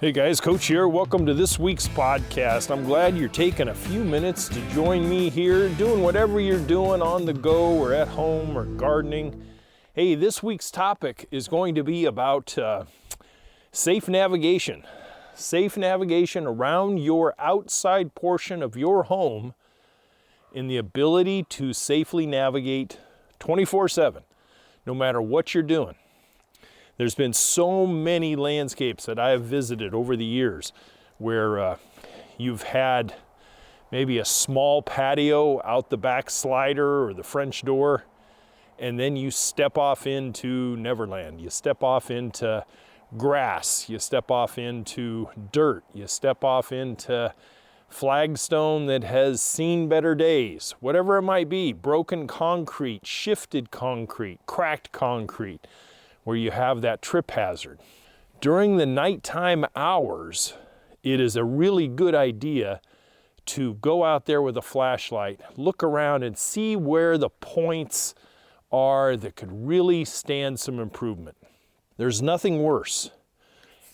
Hey guys, Coach here. Welcome to this week's podcast. I'm glad you're taking a few minutes to join me here, doing whatever you're doing on the go or at home or gardening. Hey, this week's topic is going to be about safe navigation. Safe navigation around your outside portion of your home in the ability to safely navigate 24/7, no matter what you're doing. There's been so many landscapes that I have visited over the years where you've had maybe a small patio out the back slider or the French door, and then you step off into Neverland. You step off into grass. You step off into dirt. You step off into flagstone that has seen better days. Whatever it might be, broken concrete, shifted concrete, cracked concrete, where you have that trip hazard. During the nighttime hours, it is a really good idea to go out there with a flashlight, look around and see where the points are that could really stand some improvement. There's nothing worse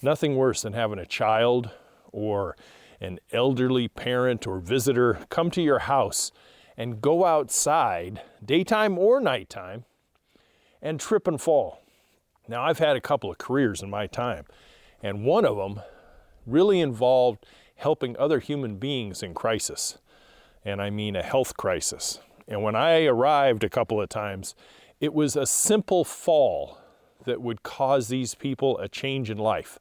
than having a child or an elderly parent or visitor come to your house and go outside, daytime or nighttime, and trip and fall. Now, I've had a couple of careers in my time, and one of them really involved helping other human beings in crisis, and I mean a health crisis. And when I arrived a couple of times, it was a simple fall that would cause these people a change in life.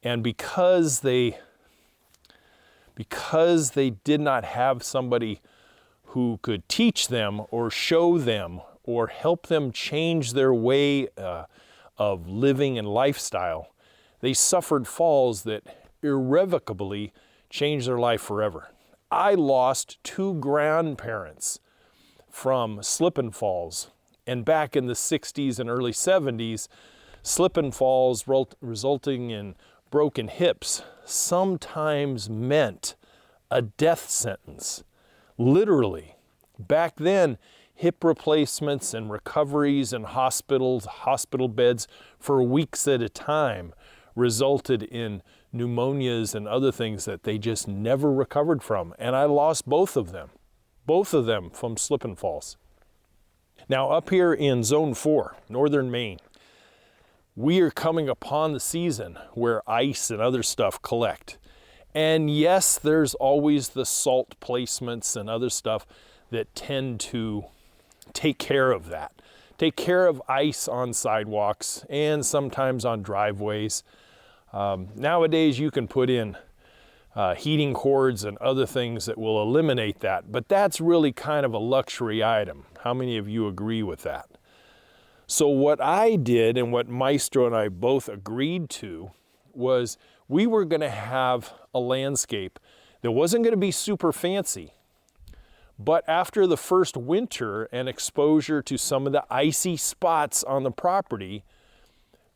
And because they did not have somebody who could teach them or show them or help them change their way of living and lifestyle, they suffered falls that irrevocably changed their life forever. I lost 2 grandparents from slip and falls, and back in the 60s and early 70s, slip and falls resulting in broken hips sometimes meant a death sentence. Literally. Back then, hip replacements and recoveries in hospital beds for weeks at a time resulted in pneumonias and other things that they just never recovered from. And I lost both of them from slip and falls. Now up here in Zone 4, Northern Maine, we are coming upon the season where ice and other stuff collect. And yes, there's always the salt placements and other stuff that tend to take care of that. Take care of ice on sidewalks and sometimes on driveways. Nowadays you can put in heating cords and other things that will eliminate that, but that's really kind of a luxury item. How many of you agree with that? So what I did and what Maestro and I both agreed to was we were going to have a landscape that wasn't going to be super fancy. But after the first winter and exposure to some of the icy spots on the property,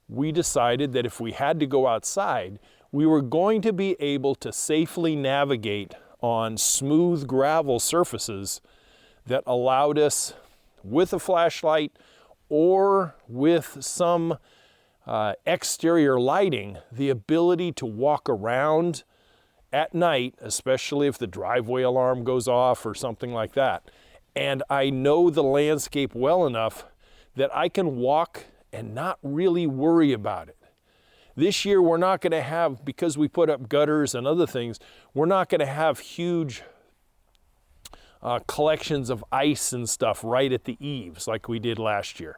we decided that if we had to go outside, we were going to be able to safely navigate on smooth gravel surfaces that allowed us, with a flashlight or with some exterior lighting, the ability to walk around at night, especially if the driveway alarm goes off or something like that. And I know the landscape well enough that I can walk and not really worry about it. This year we're not going to have, because we put up gutters and other things, we're not going to have huge collections of ice and stuff right at the eaves like we did last year.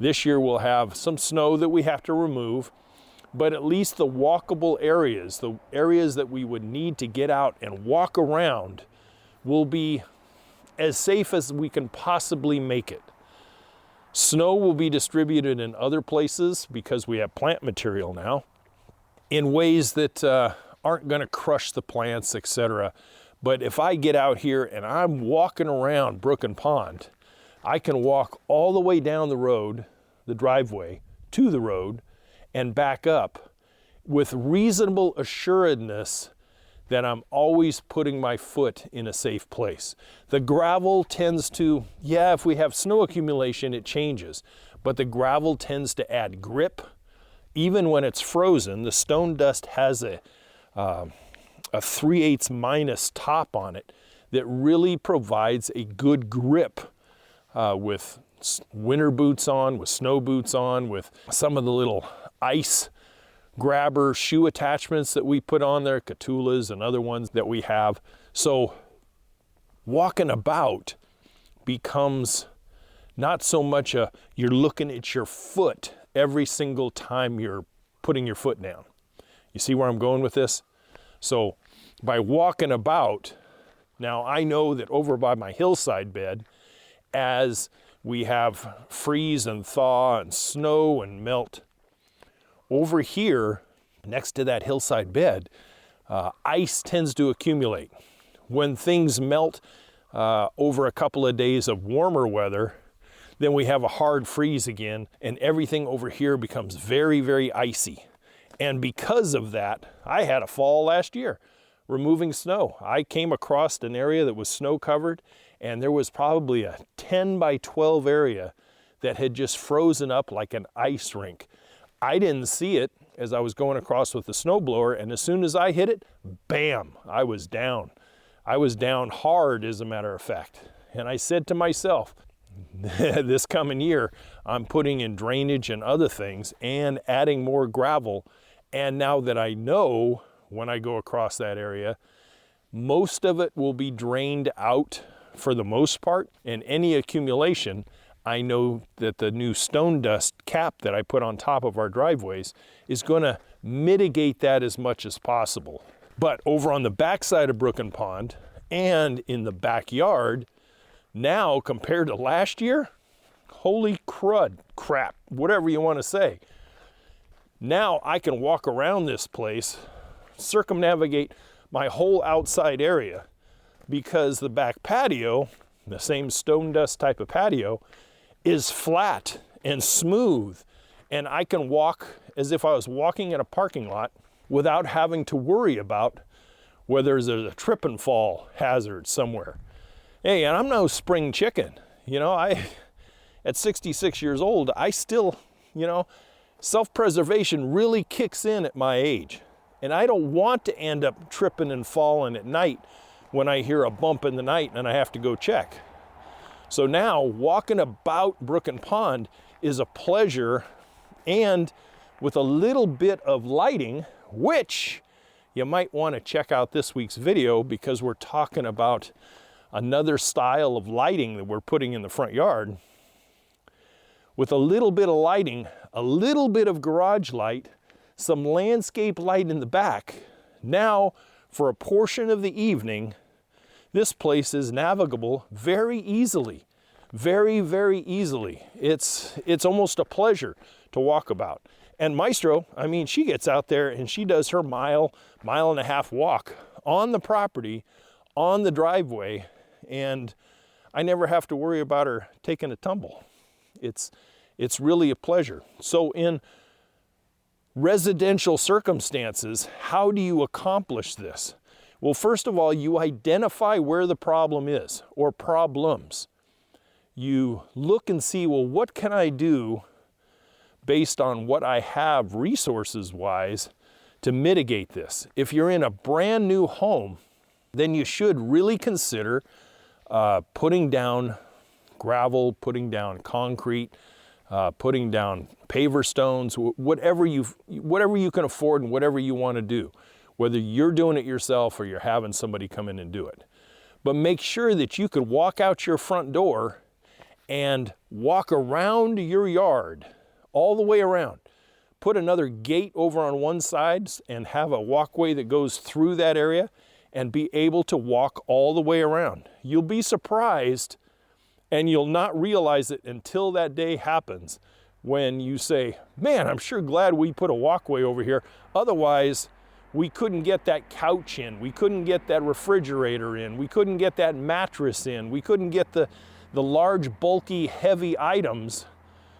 This year we'll have some snow that we have to remove, but at least the walkable areas, the areas that we would need to get out and walk around, will be as safe as we can possibly make it. Snow will be distributed in other places because we have plant material now in ways that aren't going to crush the plants, etc. But if I get out here and I'm walking around Brook and Pond, I can walk all the way down the road, the driveway, to the road, and back up with reasonable assuredness that I'm always putting my foot in a safe place. The gravel tends to, if we have snow accumulation, it changes, but the gravel tends to add grip even when it's frozen, the stone dust has a 3/8 minus top on it that really provides a good grip with winter boots on, with snow boots on, with some of the little ice grabber shoe attachments that we put on there, Catulas and other ones that we have. So walking about becomes not so much you're looking at your foot every single time you're putting your foot down. You see where I'm going with this? So by walking about, now I know that over by my hillside bed, as we have freeze and thaw and snow and melt, over here next to that hillside bed, ice tends to accumulate. When things melt over a couple of days of warmer weather, then we have a hard freeze again, and everything over here becomes very, very icy. And because of that, I had a fall last year removing snow. I came across an area that was snow covered, and there was probably a 10 by 12 area that had just frozen up like an ice rink. I didn't see it as I was going across with the snowblower, and as soon as I hit it, bam, I was down. I was down hard, as a matter of fact. And I said to myself, this coming year, I'm putting in drainage and other things and adding more gravel. And now that I know when I go across that area, most of it will be drained out for the most part, and any accumulation, I know that the new stone dust cap that I put on top of our driveways is going to mitigate that as much as possible. But over on the backside of Brook and Pond and in the backyard, now compared to last year, holy crap, whatever you want to say. Now I can walk around this place, circumnavigate my whole outside area, because the back patio, the same stone dust type of patio, is flat and smooth, and I can walk as if I was walking in a parking lot without having to worry about whether there's a trip and fall hazard somewhere. Hey, and I'm no spring chicken. You know, at 66 years old, I still, self-preservation really kicks in at my age. And I don't want to end up tripping and falling at night when I hear a bump in the night and I have to go check. So now walking about Brook and Pond is a pleasure, and with a little bit of lighting, which you might want to check out this week's video, because we're talking about another style of lighting that we're putting in the front yard. With a little bit of lighting, a little bit of garage light, some landscape light in the back, now for a portion of the evening, this place is navigable very easily. Very, very easily. It's almost a pleasure to walk about. And Maestro, I mean, she gets out there and she does her mile and a half walk on the property, on the driveway, and I never have to worry about her taking a tumble. It's really a pleasure. So in residential circumstances, how do you accomplish this? Well, first of all, you identify where the problem is, or problems. You look and see, well, what can I do based on what I have resources-wise to mitigate this? If you're in a brand new home, then you should really consider putting down gravel, putting down concrete, putting down paver stones, whatever you can afford and whatever you want to do, whether you're doing it yourself or you're having somebody come in and do it. But make sure that you could walk out your front door and walk around your yard, all the way around. Put another gate over on one side and have a walkway that goes through that area and be able to walk all the way around. You'll be surprised, and you'll not realize it until that day happens, when you say, man, I'm sure glad we put a walkway over here. Otherwise, we couldn't get that couch in. We couldn't get that refrigerator in. We couldn't get that mattress in. We couldn't get the large, bulky, heavy items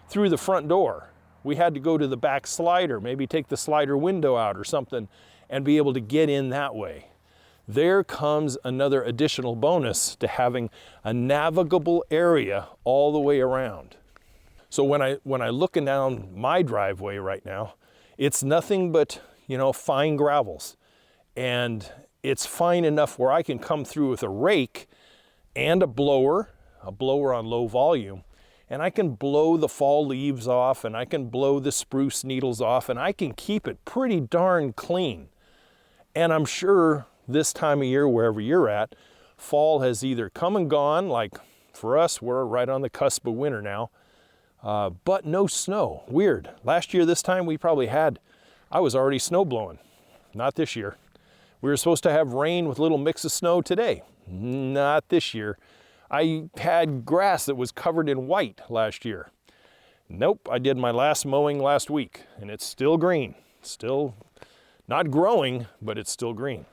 through the front door. We had to go to the back slider, maybe take the slider window out or something, and be able to get in that way. There comes another additional bonus to having a navigable area all the way around. So when I'm looking down my driveway right now, It's nothing but, you know, fine gravels. And it's fine enough where I can come through with a rake and a blower on low volume, and I can blow the fall leaves off, and I can blow the spruce needles off, and I can keep it pretty darn clean. And I'm sure this time of year, wherever you're at, fall has either come and gone, like for us, we're right on the cusp of winter now, but no snow. Weird. Last year this time I was already snow blowing. Not this year. We were supposed to have rain with a little mix of snow today. Not this year. I had grass that was covered in white last year. Nope, I did my last mowing last week, and it's still green. Still not growing, but it's still green.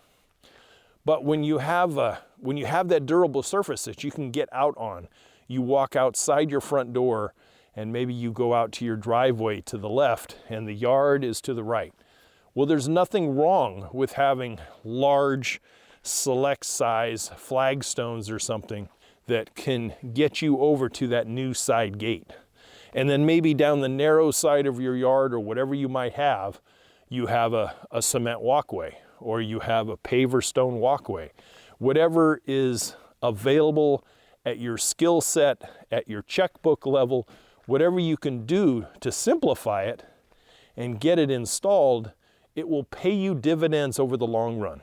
But when you have that durable surface that you can get out on, you walk outside your front door, and maybe you go out to your driveway to the left, and the yard is to the right. Well, there's nothing wrong with having large, select size flagstones or something that can get you over to that new side gate. And then maybe down the narrow side of your yard or whatever you might have, you have a cement walkway, or you have a paver stone walkway. Whatever is available at your skill set, at your checkbook level, whatever you can do to simplify it and get it installed, it will pay you dividends over the long run.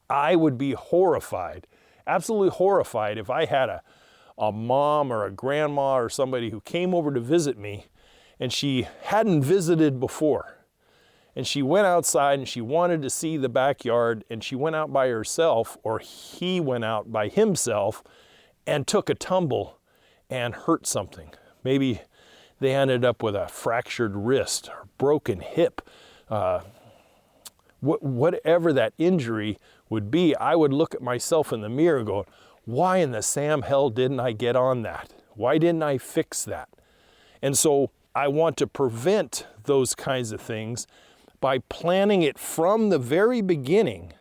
I would be horrified, absolutely horrified, if I had a mom or a grandma or somebody who came over to visit me and she hadn't visited before. And she went outside and she wanted to see the backyard, and she went out by herself, or he went out by himself and took a tumble and hurt something. Maybe they ended up with a fractured wrist or broken hip. Whatever that injury would be, I would look at myself in the mirror and go, why in the Sam hell didn't I get on that? Why didn't I fix that? And so I want to prevent those kinds of things by planning it from the very beginning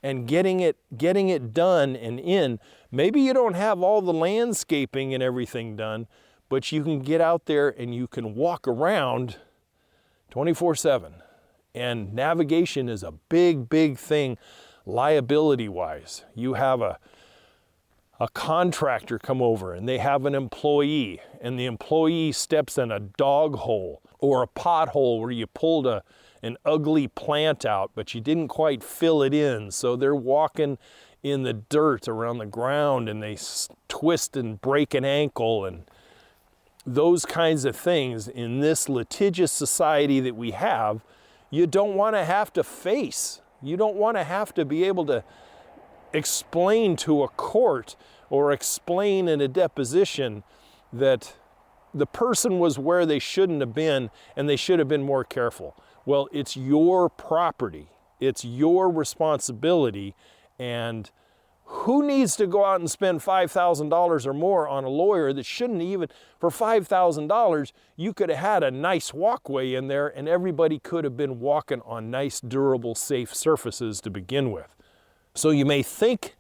and getting it done and in. Maybe you don't have all the landscaping and everything done, but you can get out there and you can walk around 24/7. And navigation is a big, big thing liability-wise. You have a contractor come over and they have an employee, and the employee steps in a dog hole or a pothole where you pulled an ugly plant out, but you didn't quite fill it in. So they're walking in the dirt around the ground and they twist and break an ankle, and those kinds of things in this litigious society that we have, you don't want to have to face. You don't want to have to be able to explain to a court or explain in a deposition that the person was where they shouldn't have been and they should have been more careful. Well, it's your property. It's your responsibility. And who needs to go out and spend $5,000 or more on a lawyer that shouldn't even, for $5,000, you could have had a nice walkway in there and everybody could have been walking on nice, durable, safe surfaces to begin with. So you may think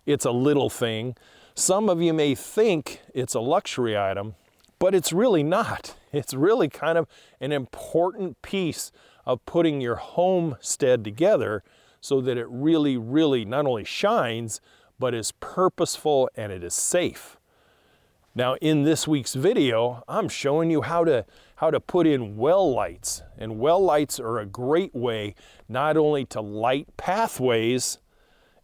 it's a little thing. Some of you may think it's a luxury item, but it's really not. It's really kind of an important piece of putting your homestead together so that it really, really not only shines, but is purposeful and it is safe. Now, in this week's video, I'm showing you how to put in well lights. And well lights are a great way not only to light pathways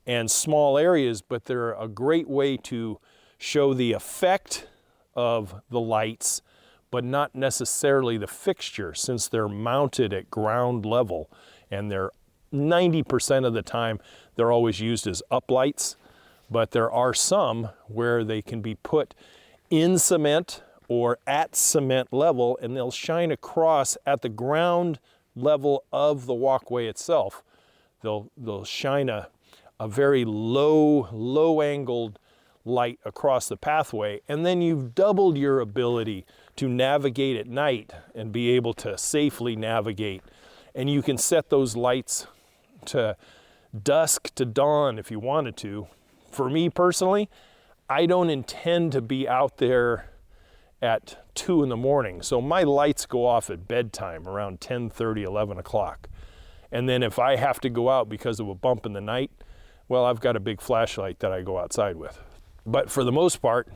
and small areas, but they're a great way to show the effect of the lights, but not necessarily the fixture, since they're mounted at ground level, and they're 90% of the time they're always used as uplights, but there are some where they can be put in cement or at cement level, and they'll shine across at the ground level of the walkway itself. They'll shine a very low angled light across the pathway, and then you've doubled your ability to navigate at night and be able to safely navigate. And you can set those lights to dusk to dawn if you wanted to. For me personally, I don't intend to be out there at 2 in the morning. So my lights go off at bedtime around 10:30, 11 o'clock. And then if I have to go out because of a bump in the night, well, I've got a big flashlight that I go outside with. But for the most part,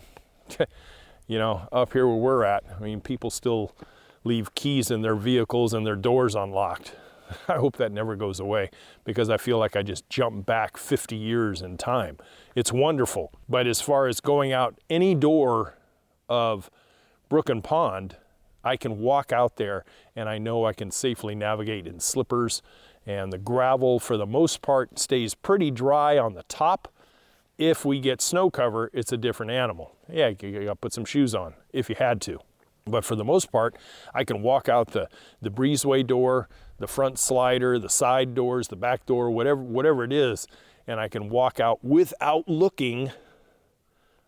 you know, up here where we're at, I mean, people still leave keys in their vehicles and their doors unlocked. I hope that never goes away, because I feel like I just jumped back 50 years in time. It's wonderful. But as far as going out any door of brook and pond, I can walk out there and I know I can safely navigate in slippers, and the gravel for the most part stays pretty dry on the top. If we get snow cover, it's a different animal. Yeah, you gotta put some shoes on if you had to. But for the most part, I can walk out the breezeway door, the front slider, the side doors, the back door, whatever it is, and I can walk out without looking.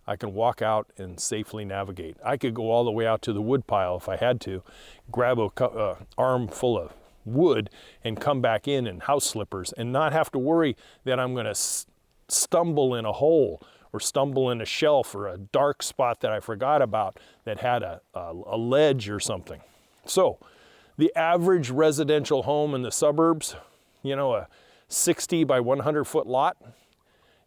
I can walk out and safely navigate. I could go all the way out to the wood pile if I had to, grab a armful of wood and come back in house slippers and not have to worry that I'm going to stumble in a hole or stumble in a shelf or a dark spot that I forgot about that had a ledge or something. So the average residential home in the suburbs, you know, a 60 by 100 foot lot,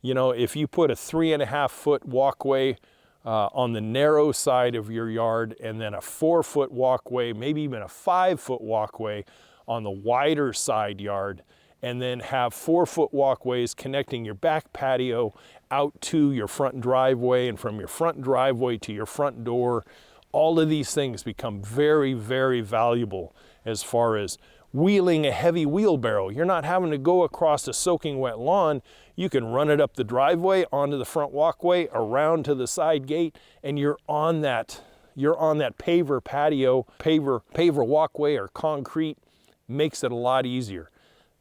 you know, if you put a 3.5 foot walkway on the narrow side of your yard, and then a 4 foot walkway, maybe even a 5 foot walkway on the wider side yard, and then have 4 foot walkways connecting your back patio out to your front driveway, and from your front driveway to your front door, all of these things become very, very valuable as far as wheeling a heavy wheelbarrow. You're not having to go across a soaking wet lawn. You can run it up the driveway, onto the front walkway, around to the side gate, and you're on that paver patio, paver walkway or concrete. Makes it a lot easier.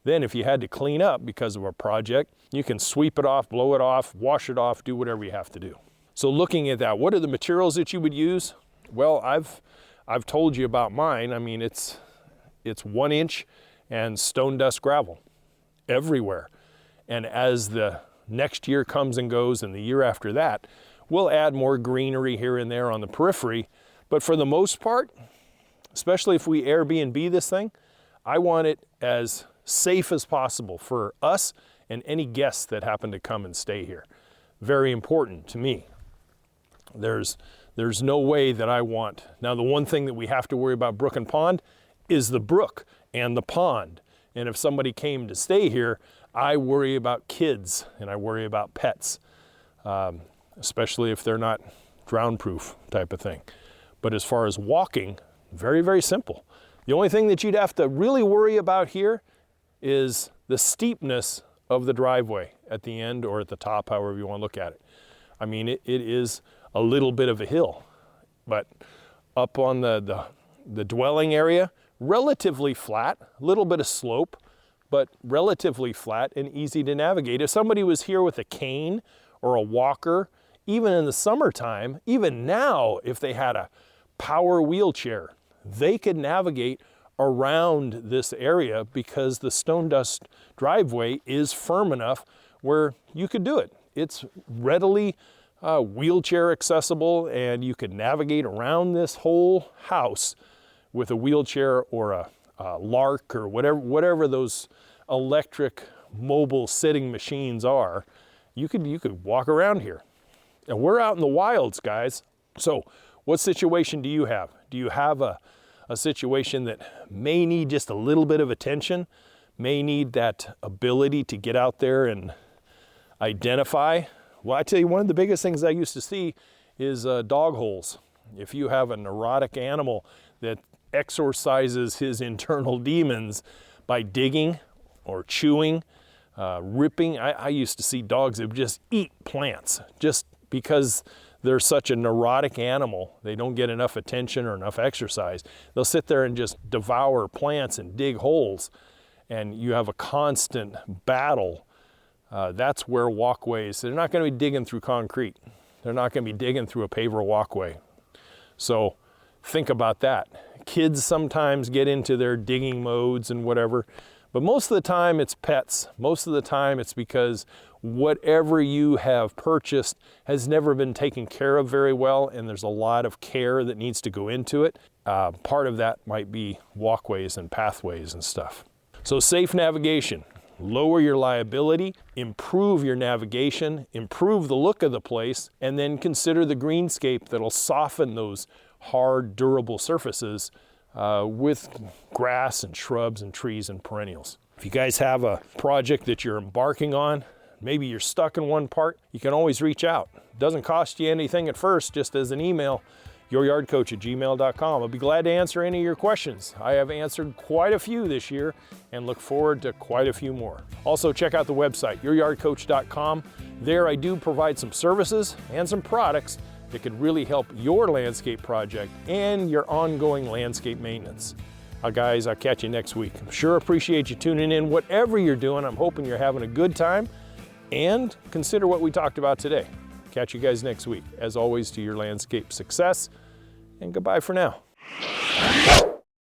Then if you had to clean up because of a project, you can sweep it off, blow it off, wash it off, do whatever you have to do. So looking at that, what are the materials that you would use? Well, I've told you about mine. I mean, it's 1 inch and stone dust gravel everywhere. And as the next year comes and goes and the year after that, we'll add more greenery here and there on the periphery. But for the most part, especially if we Airbnb this thing, I want it as safe as possible for us and any guests that happen to come and stay here. Very important to me. There's no way that I want. Now, the one thing that we have to worry about brook and pond is the brook and the pond. And if somebody came to stay here, I worry about kids and I worry about pets, especially if they're not drown-proof type of thing. But as far as walking, very, very simple. The only thing that you'd have to really worry about here is the steepness of the driveway at the end or at the top, however you want to look at it. I mean, it is a little bit of a hill, but up on the dwelling area, relatively flat, a little bit of slope, but relatively flat and easy to navigate. If somebody was here with a cane or a walker, even in the summertime, even now, if they had a power wheelchair, they could navigate around this area because the stone dust driveway is firm enough where you could do it. It's readily wheelchair accessible, and you could navigate around this whole house with a wheelchair or a Lark or whatever those electric mobile sitting machines are. You could walk around here. And we're out in the wilds, guys. So what situation do you have? Do you have a situation that may need just a little bit of attention, may need that ability to get out there and identify? Well, I tell you, one of the biggest things I used to see is dog holes. If you have a neurotic animal that exorcises his internal demons by digging or chewing, ripping, I used to see dogs that would just eat plants just because they're such a neurotic animal. They don't get enough attention or enough exercise. They'll sit there and just devour plants and dig holes, and you have a constant battle. That's where walkways, they're not going to be digging through concrete. They're not going to be digging through a paver walkway. So think about that. Kids sometimes get into their digging modes and whatever, but most of the time it's pets. Most of the time it's because whatever you have purchased has never been taken care of very well, and there's a lot of care that needs to go into it. Part of that might be walkways and pathways and stuff. So safe navigation. Lower your liability, improve your navigation, improve the look of the place, and then consider the greenscape that'll soften those hard, durable surfaces with grass and shrubs and trees and perennials. If you guys have a project that you're embarking on, maybe you're stuck in one part, you can always reach out. It doesn't cost you anything at first, just as an email, youryardcoach@gmail.com. I'll be glad to answer any of your questions. I have answered quite a few this year and look forward to quite a few more. Also, check out the website, youryardcoach.com. There I do provide some services and some products that can really help your landscape project and your ongoing landscape maintenance. Guys, I'll catch you next week. I'm sure appreciate you tuning in. Whatever you're doing, I'm hoping you're having a good time, and consider what we talked about today. Catch you guys next week. As always, to your landscape success, and goodbye for now.